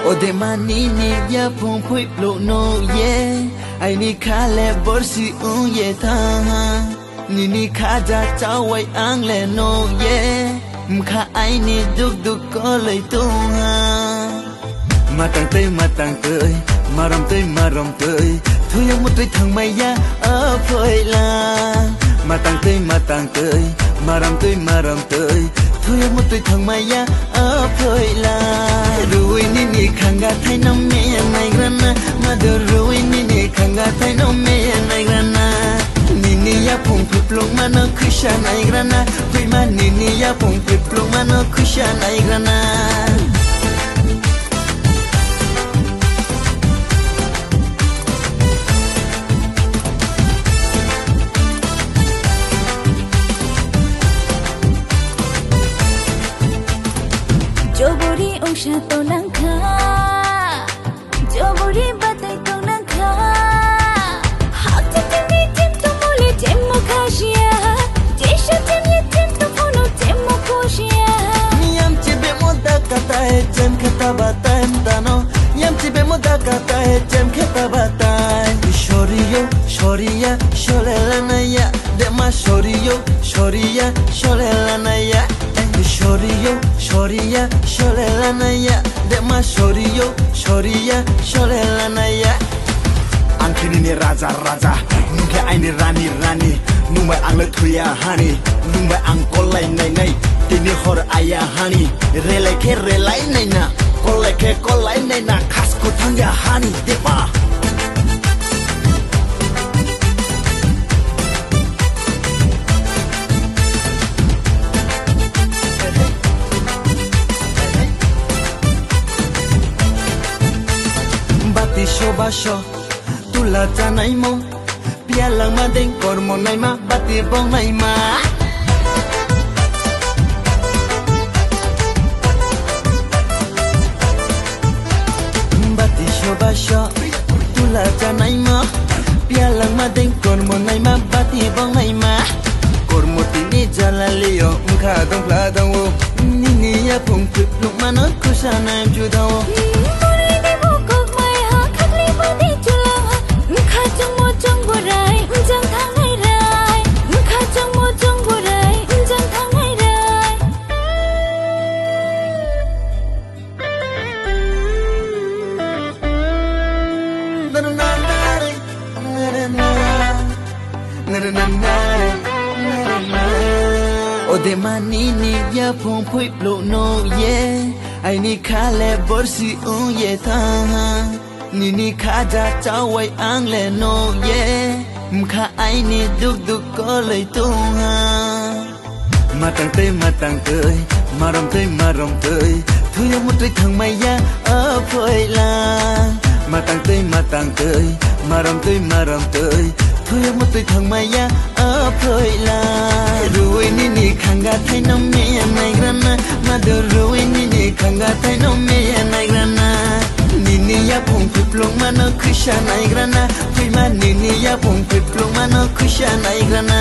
Ode manini ya pong pui plo no ye ai ni kha le borsi un ye tha ni kha ja chao wai ang le no ye mkha ai ni duk duk ko lai tu ha matang tei maram tei thu yang một tui thang mai ya a phoi la matang tei maram tei thu yang một tui thang mai ya a phoi la rui ni khanga thai nam me nai grana mother rui ni khanga thai nam me nai grana ni ya phung phip long ma no khusha nai grana pui ma ni ya phung phip long ma no khusha nai grana Joburi ocean to nang kha Joburi batai to nang kha Hak te ni tim to mole tim mo khashia Jesha tim to phono tim mo khoshia Yam chibe mo da kata hai jem khata batai mdano Yam chibe mo da kata hai jem khata batai Shoriya sholela na ya Dema shoriya sholela na ya Shoriya sholela na ya Dema shoriya sholela na ya Angkini ni raja Nungke aini rani Numbai ang le thuya hani Numbai ang kolai nai Tini hor aya hani Relai ke relai nai na Kolai nai na Khas ko thang ya hani Depa Basho tula janai mo pialang ma deng kormo nai ma bati bong nai ma bati basho tula janai mo pialang ma deng kormo nai ma bati bong nai ma kormo tini jalalio mkha dong pla dong wo ni ya pung pip luk ma no kusana ju dawo Ode manini ya pong pui plo no ye ai ni kha le borsi un ye tha ni kha ja chao wai ang le no ye mkha ai ni duk duk ko lai tu ha matang tei maram tei thu yang một tui thang mai ya a phoi la matang tei maram tei thu yang một tui thang mai ya a phoi la rui ni khanga thai nam me nai grana mother rui ni khanga thai nam me nai grana ni ya phung phip long ma no khusha nai grana pui ma ni ya phung phip long ma no khusha nai grana